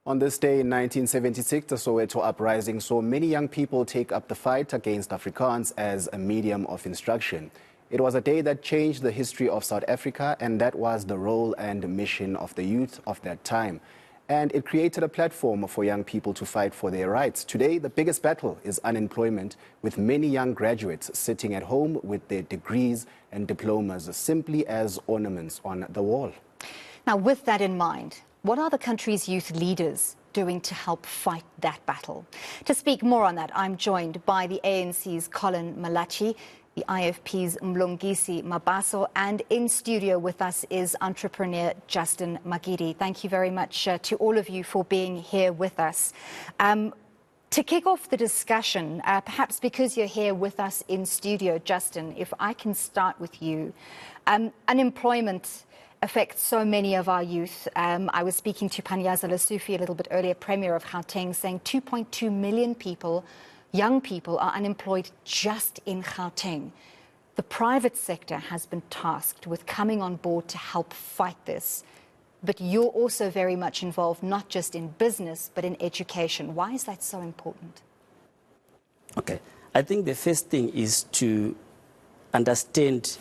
On this day in 1976, the Soweto uprising saw many young people take up the fight against Afrikaans as a medium of instruction. It was a day that changed the history of South Africa, and that was the role and mission of the youth of that time. And it created a platform for young people to fight for their rights. Today, the biggest battle is unemployment, with many young graduates sitting at home with their degrees and diplomas simply as ornaments on the wall. Now, with that in mind, what are the country's youth leaders doing to help fight that battle? To speak more on that, I'm joined by the ANC's Collen Malatji, the IFP's Mlungisi Mabaso, and in studio with us is entrepreneur Justin Magid. Thank you very much to all of you for being here with us. To kick off the discussion, perhaps because you're here with us in studio, Justin, if I can start with you. Unemployment affects so many of our youth. I was speaking to Panyaza Lesufi a little bit earlier, Premier of Gauteng, saying 2.2 million people, young people, are unemployed just in Gauteng. The private sector has been tasked with coming on board to help fight this. But you're also very much involved, not just in business, but in education. Why is that so important? Okay. I think the first thing is to understand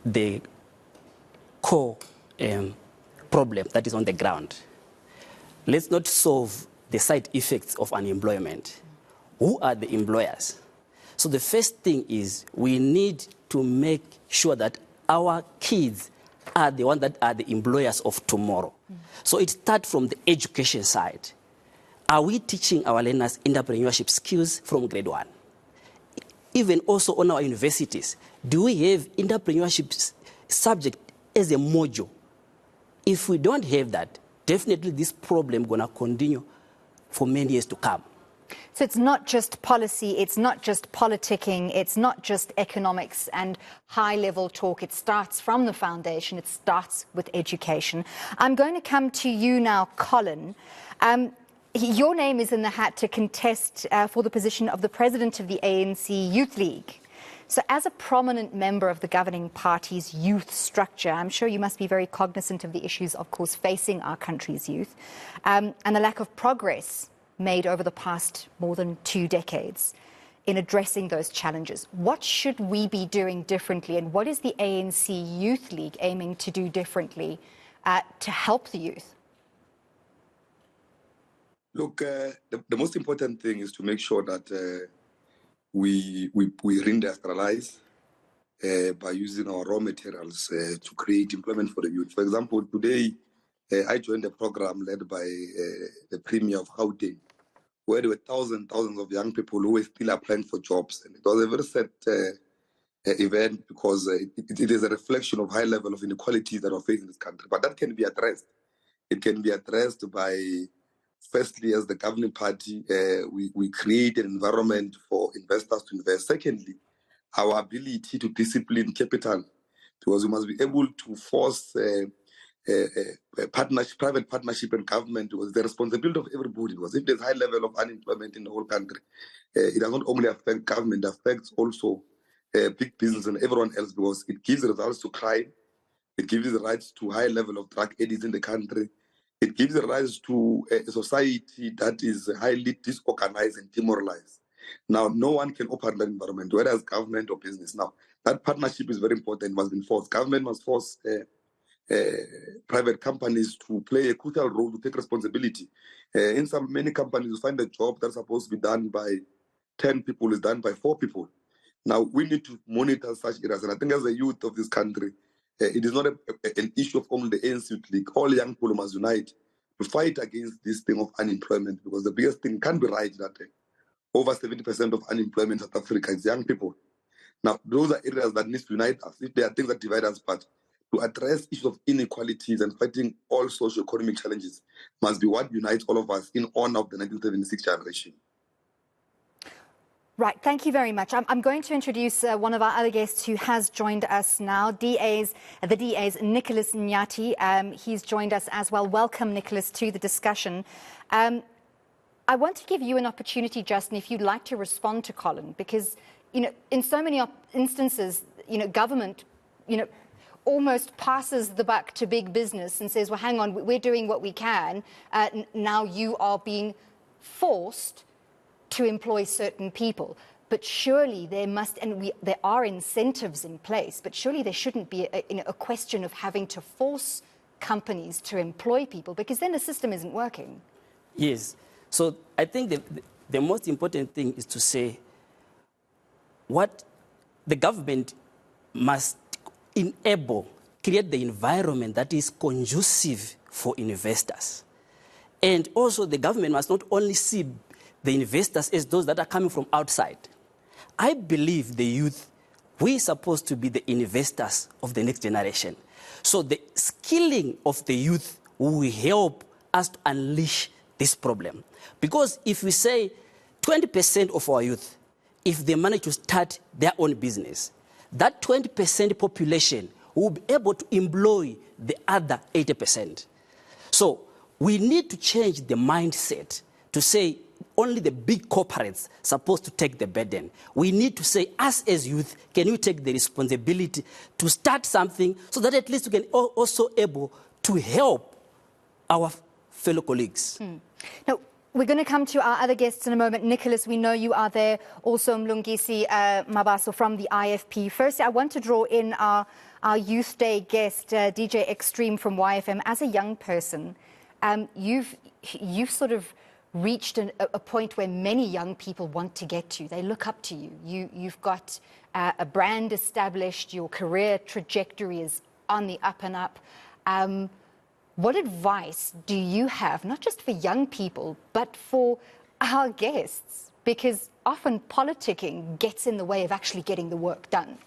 the core problem that is on the ground. Let's not solve the side effects of unemployment. Who are the employers? So the first thing is we need to make sure that our kids are the ones that are the employers of tomorrow. So it starts from the education side. Are we teaching our learners entrepreneurship skills from grade 1? Even also on our universities, do we have entrepreneurship subject as a module? If we don't have that, definitely this problem is going to continue for many years to come. So it's not just policy, it's not just politicking, it's not just economics and high-level talk. It starts from the foundation, it starts with education. I'm going to come to you now, Collen. Your name is in the hat to contest for the position of the president of the ANC Youth League. So as a prominent member of the governing party's youth structure, I'm sure you must be very cognizant of the issues, of course, facing our country's youth and the lack of progress made over the past more than 2 decades in addressing those challenges. What should we be doing differently, and what is the ANC Youth League aiming to do differently to help the youth? Look, the most important thing is to make sure that we reindustrialize by using our raw materials to create employment for the youth. For example, today I joined a program led by the Premier of Gauteng, where there were thousands of young people who were still applying for jobs. And it was a very sad event because it is a reflection of high level of inequalities that are facing this country. But that can be addressed. It can be addressed by, firstly, as the governing party, we create an environment for investors to invest. Secondly, our ability to discipline capital, because we must be able to force partnership, private partnership and government. Was the responsibility of everybody. Because if there's high level of unemployment in the whole country, it does not only affect government, it affects also big business and everyone else, because it gives results to crime, it gives the rights to high level of drug addicts in the country, it gives the rise to a society that is highly disorganized and demoralized. Now, no one can operate that environment, whether it's government or business. Now, that partnership is very important, must be enforced. Government must force private companies to play a crucial role, to take responsibility. In many companies, you find a job that's supposed to be done by 10 people is done by 4 people. Now, we need to monitor such areas. And I think as the youth of this country, it is not an issue of only the ANC Youth League. All young people must unite to fight against this thing of unemployment, because the biggest thing can be right that over 70% of unemployment in South Africa is young people. Now, those are areas that need to unite us. If there are things that divide us, but to address issues of inequalities and fighting all socio-economic challenges must be what unites all of us in honor of the 1976 generation. Right, thank you very much. I'm going to introduce one of our other guests who has joined us now, the DA's Nicholas Nyathi. He's joined us as well. Welcome, Nicholas, to the discussion. I want to give you an opportunity, Justin, if you'd like to respond to Collen, because, in so many instances, government, almost passes the buck to big business and says, well, hang on, we're doing what we can. Now you are being forced to employ certain people. But surely there must, and there are incentives in place, but surely there shouldn't be a question of having to force companies to employ people, because then the system isn't working. Yes. So I think the most important thing is to say what the government must create the environment that is conducive for investors. And also the government must not only see the investors as those that are coming from outside. I believe the youth, we're supposed to be the investors of the next generation. So the skilling of the youth will help us to unleash this problem. Because if we say 20% of our youth, if they manage to start their own business, that 20% population will be able to employ the other 80%. So we need to change the mindset to say only the big corporates supposed to take the burden. We need to say, us as youth, can you take the responsibility to start something so that at least we can also able to help our fellow colleagues. Now, we're going to come to our other guests in a moment. Nicholas, we know you are there. Also, Mlungisi, Mabaso from the IFP. First, I want to draw in our Youth Day guest, DJ Extreme from YFM. As a young person, you've sort of reached a point where many young people want to get to. They look up to you. You've got a brand established. Your career trajectory is on the up and up. What advice do you have, not just for young people, but for our guests? Because often politicking gets in the way of actually getting the work done.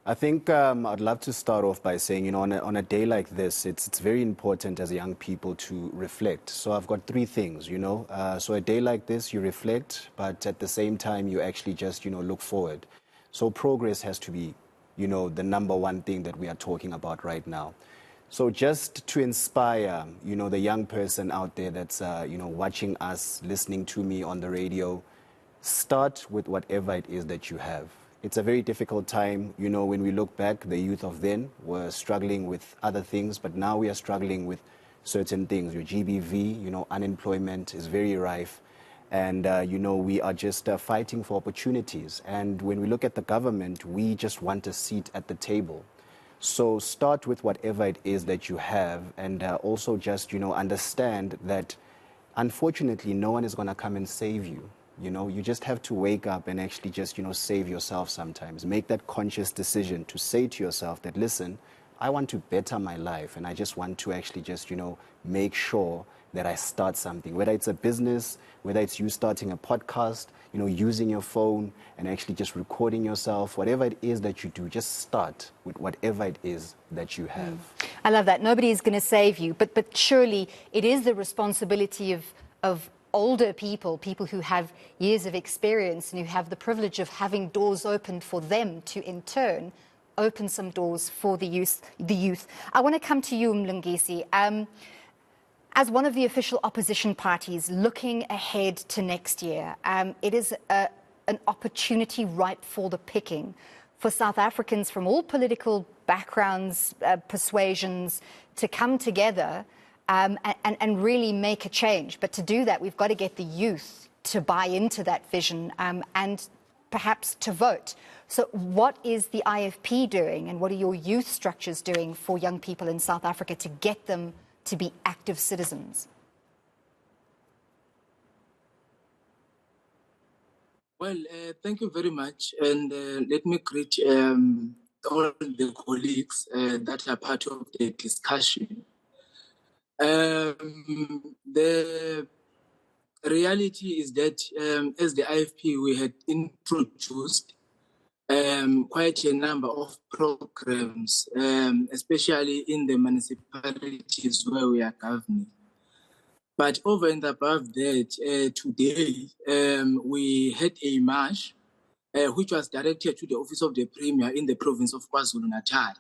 I think I'd love to start off by saying, on a day like this, it's very important as young people to reflect. So I've got three things, So a day like this, you reflect, but at the same time, you actually just, look forward. So progress has to be, the number one thing that we are talking about right now. So just to inspire, the young person out there that's, watching us, listening to me on the radio, start with whatever it is that you have. It's a very difficult time. When we look back, the youth of then were struggling with other things, but now we are struggling with certain things. Your GBV, unemployment is very rife. And, we are just fighting for opportunities. And when we look at the government, we just want a seat at the table. So start with whatever it is that you have, and also just, understand that, unfortunately, no one is going to come and save you. You just have to wake up and actually just, save yourself sometimes. Make that conscious decision to say to yourself that, listen, I want to better my life, and I just want to actually just, make sure that I start something, whether it's a business, whether it's you starting a podcast, using your phone and actually just recording yourself, whatever it is that you do, just start with whatever it is that you have. I love that. Nobody is going to save you, but surely it is the responsibility of older people who have years of experience and who have the privilege of having doors opened for them to, in turn, open some doors for the youth. I want to come to you, Mlungisi. As one of the official opposition parties looking ahead to next year, it is an opportunity ripe for the picking for South Africans from all political backgrounds, persuasions, to come together and really make a change. But to do that, we've got to get the youth to buy into that vision and perhaps to vote. So what is the IFP doing, and what are your youth structures doing for young people in South Africa to get them to be active citizens? Well, thank you very much. And let me greet all the colleagues that are part of the discussion. The reality is that as the IFP, we had introduced quite a number of programs, especially in the municipalities where we are governing. But over and above that, today we had a march which was directed to the Office of the Premier in the province of KwaZulu-Natal,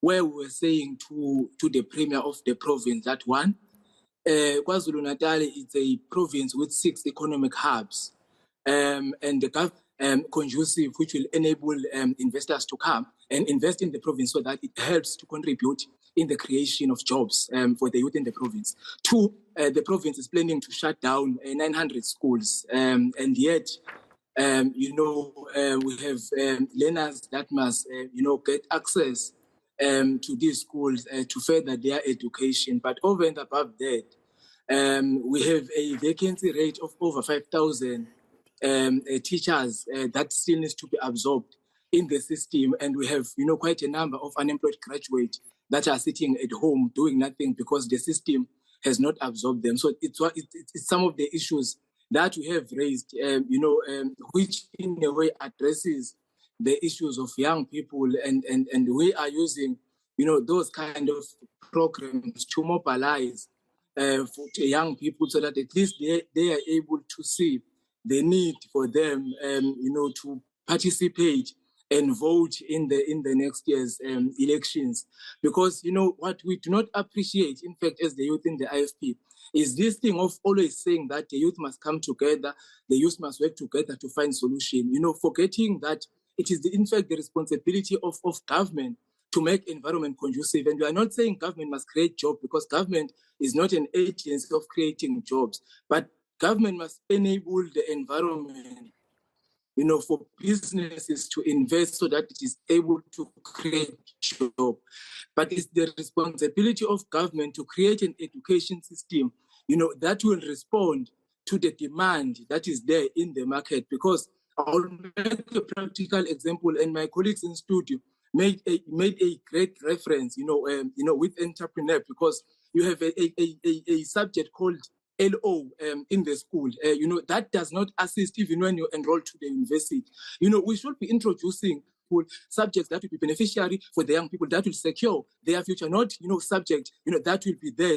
where we were saying to the Premier of the province that one, KwaZulu-Natal is a province with 6 economic hubs, and the conducive, which will enable investors to come and invest in the province so that it helps to contribute in the creation of jobs for the youth in the province. Two, the province is planning to shut down 900 schools, and yet, we have learners that must, get access to these schools to further their education. But over and above that, we have a vacancy rate of over 5,000 teachers that still needs to be absorbed in the system, and we have quite a number of unemployed graduates that are sitting at home doing nothing because the system has not absorbed them. So it's some of the issues that we have raised, which in a way addresses the issues of young people, and we are using those kind of programs to mobilize for young people so that at least they are able to see the need for them, to participate and vote in the next year's elections. Because what we do not appreciate, in fact, as the youth in the IFP, is this thing of always saying that the youth must come together, the youth must work together to find solution. Forgetting that it is in fact the responsibility of government to make environment conducive. And we are not saying government must create jobs, because government is not an agency of creating jobs, but government must enable the environment, for businesses to invest so that it is able to create jobs. But it's the responsibility of government to create an education system, that will respond to the demand that is there in the market. Because I'll make a practical example, and my colleagues in studio made a great reference, with entrepreneur, because you have a subject called LO in the school, that does not assist even when you enroll to the university. We should be introducing subjects that will be beneficiary for the young people, that will secure their future, not subject that will be there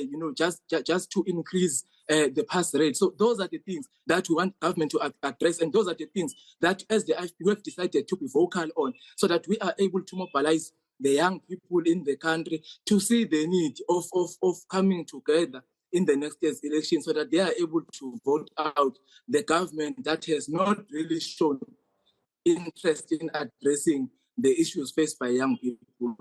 just to increase the pass rate. So those are the things that we want government to address, and those are the things that as the IFP we have decided to be vocal on, so that we are able to mobilize the young people in the country to see the need of coming together in the next year's election, so that they are able to vote out the government that has not really shown interest in addressing the issues faced by young people.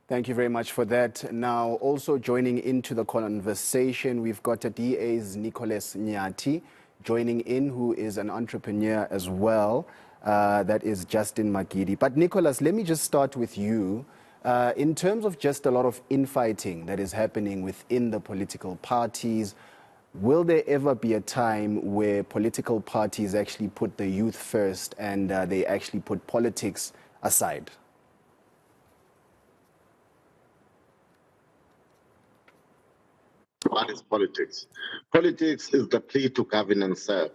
Thank you very much for that. Now, also joining into the conversation, we've got a DA's Nicholas Nyathi joining in, who is an entrepreneur as well. That is Justin Magid. But Nicholas, let me just start with you. In terms of just a lot of infighting that is happening within the political parties, will there ever be a time where political parties actually put the youth first and they actually put politics aside? What is politics? Politics is the plea to govern and serve.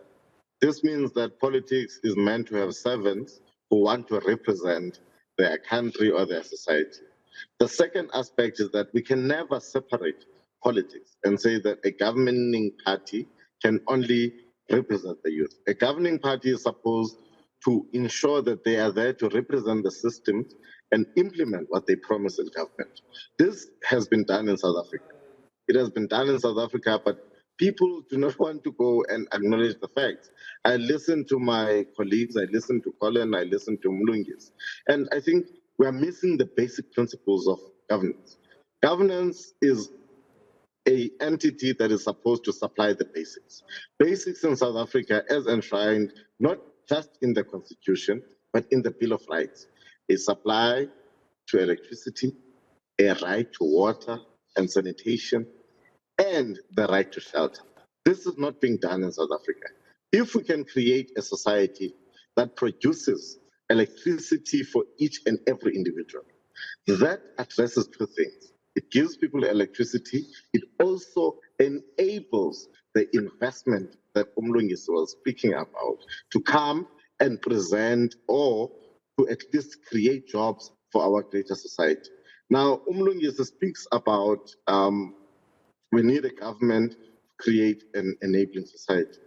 This means that politics is meant to have servants who want to represent their country or their society. The second aspect is that we can never separate politics and say that a governing party can only represent the youth. A governing party is supposed to ensure that they are there to represent the system and implement what they promise in government. This has been done in South Africa. It has been done in South Africa, but people do not want to go and acknowledge the facts. I listen to my colleagues, I listen to Collen, I listen to Mlungisi, and I think we are missing the basic principles of governance. Governance is an entity that is supposed to supply the basics. Basics in South Africa as enshrined not just in the Constitution, but in the Bill of Rights. A supply to electricity, a right to water and sanitation, and the right to shelter. This is not being done in South Africa. If we can create a society that produces electricity for each and every individual, that addresses two things. It gives people electricity. It also enables the investment that Mlungisi was speaking about to come and present or to at least create jobs for our greater society. Now, Mlungisi speaks about we need a government to create an enabling society.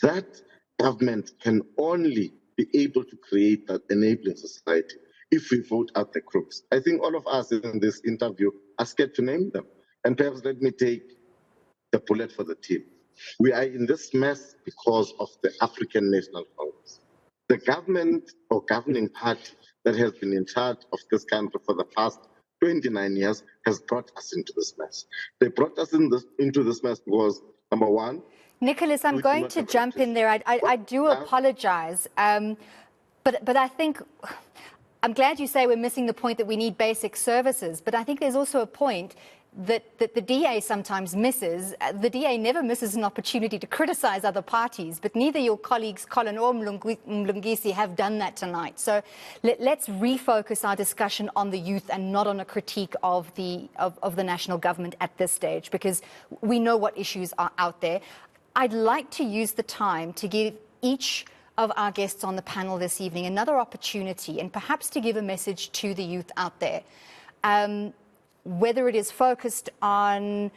That government can only be able to create that enabling society if we vote out the crooks. I think all of us in this interview are scared to name them. And perhaps let me take the bullet for the team. We are in this mess because of the African National Congress. The government or governing party that has been in charge of this country for the past 29 years has brought us into this mess. They brought us into this mess because, number one, Nicholas, I'm going to jump in there. I do apologize. But I think, I'm glad you say we're missing the point that we need basic services, but I think there's also a point that the DA sometimes misses. The DA never misses an opportunity to criticize other parties, but neither your colleagues Collen or Mlungisi have done that tonight. So let's refocus our discussion on the youth and not on a critique of the national government at this stage, because we know what issues are out there. I'd like to use the time to give each of our guests on the panel this evening another opportunity and perhaps to give a message to the youth out there. Whether it is focused on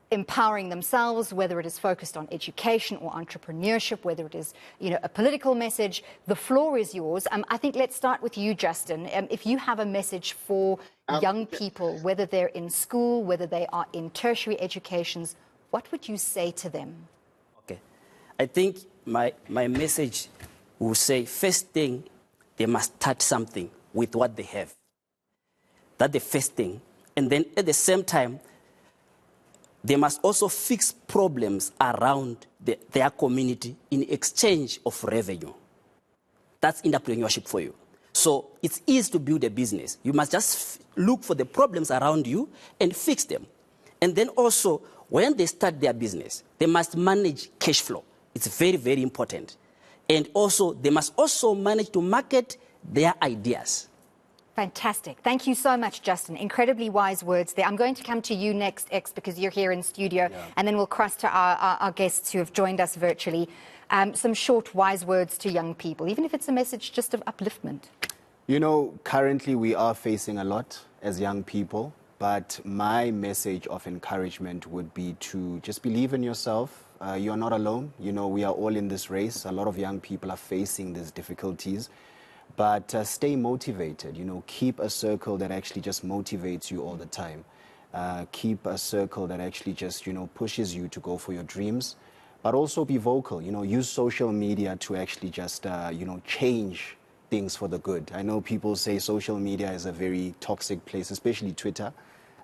empowering themselves, whether it is focused on education or entrepreneurship, whether it is, a political message, the floor is yours. I think let's start with you, Justin. If you have a message for young people, whether they're in school, whether they are in tertiary educations, what would you say to them? Okay. I think my message will say, first thing, they must start something with what they have. That's the first thing. And then at the same time, they must also fix problems around their community in exchange of revenue. That's entrepreneurship for you. So it's easy to build a business. You must just look for the problems around you and fix them. And then also, when they start their business, they must manage cash flow. It's very, very important. And also, they must also manage to market their ideas. Fantastic. Thank you so much, Justin. Incredibly wise words there. I'm going to come to you next, X, because you're here in studio, and then we'll cross to our guests who have joined us virtually. Some short, wise words to young people, even if it's a message just of upliftment. Currently we are facing a lot as young people, but my message of encouragement would be to just believe in yourself. You're not alone. We are all in this race. A lot of young people are facing these difficulties. But stay motivated, keep a circle that actually just motivates you all the time. Keep a circle that actually just, pushes you to go for your dreams. But also be vocal, use social media to actually just, change things for the good. I know people say social media is a very toxic place, especially Twitter.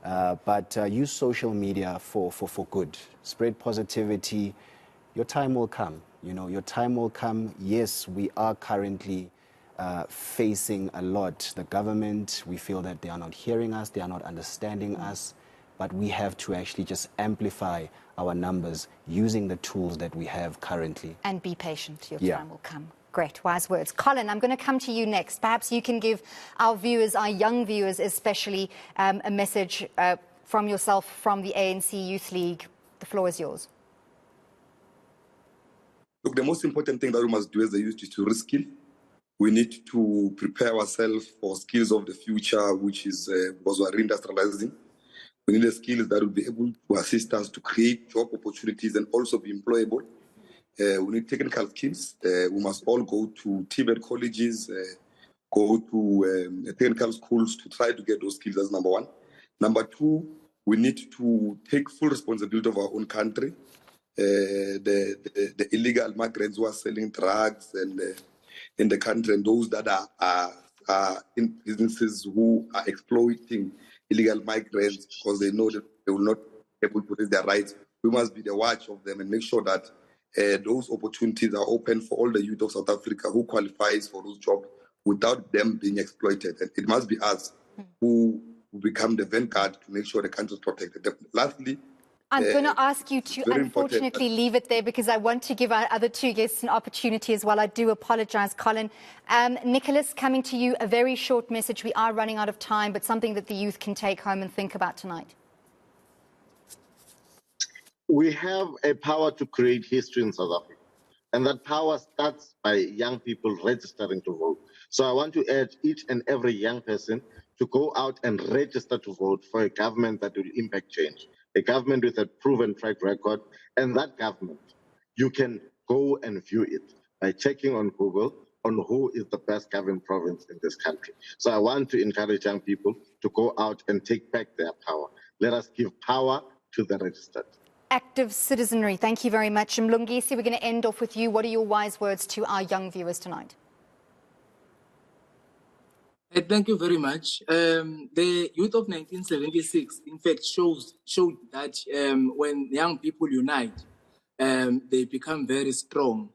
But use social media for good. Spread positivity. Your time will come, your time will come. Yes, we are currently facing a lot. The government, we feel that they are not hearing us, they are not understanding us, but we have to actually just amplify our numbers using the tools that we have currently. And be patient, your time will come. Great, wise words. Collen, I'm going to come to you next. Perhaps you can give our viewers, our young viewers especially, a message from yourself, from the ANC Youth League. The floor is yours. Look, the most important thing that we must do as a youth is to reskill. We need to prepare ourselves for skills of the future, which is because we are reindustrializing. We need the skills that will be able to assist us to create job opportunities and also be employable. We need technical skills. We must all go to TVET colleges, go to technical schools to try to get those skills. That's number one. Number two, we need to take full responsibility of our own country. The illegal migrants who are selling drugs and in the country, and those that are in businesses who are exploiting illegal migrants because they know that they will not be able to raise their rights. We must be the watch of them and make sure that those opportunities are open for all the youth of South Africa who qualifies for those jobs without them being exploited. And it must be us who become the vanguard to make sure the country is protected. Lastly, I'm going to ask you to unfortunately leave it there because I want to give our other two guests an opportunity as well. I do apologize, Collen. Nicholas, coming to you, a very short message. We are running out of time, but something that the youth can take home and think about tonight. We have a power to create history in South Africa, and that power starts by young people registering to vote. So I want to urge each and every young person to go out and register to vote for a government that will impact change. A government with a proven track record, and that government, you can go and view it by checking on Google on who is the best governed province in this country. So I want to encourage young people to go out and take back their power. Let us give power to the registered. active citizenry. Thank you very much. Mlungisi, we're going to end off with you. What are your wise words to our young viewers tonight? Thank you very much. The youth of 1976, in fact, showed that when young people unite, they become very strong.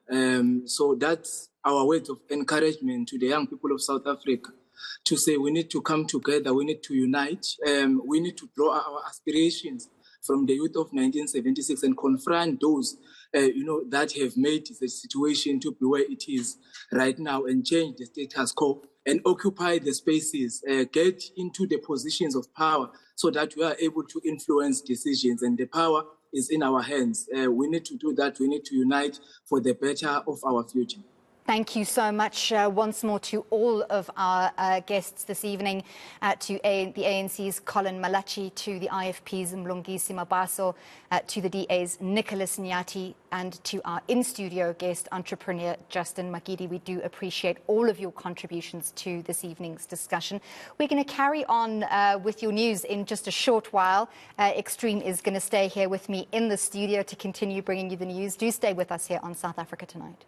So that's our words of encouragement to the young people of South Africa to say we need to come together, we need to unite, we need to draw our aspirations from the youth of 1976 and confront those that have made the situation to be where it is right now and change the status quo and occupy the spaces, get into the positions of power so that we are able to influence decisions, and the power is in our hands. We need to do that. We need to unite for the better of our future. Thank you so much once more to all of our guests this evening, to the ANC's Collen Malatji, to the IFP's Mlungisi Mabaso, to the DA's Nicholas Nyathi, and to our in-studio guest entrepreneur Justin Magid. We do appreciate all of your contributions to this evening's discussion. We're going to carry on with your news in just a short while. Extreme is going to stay here with me in the studio to continue bringing you the news. Do stay with us here on South Africa Tonight.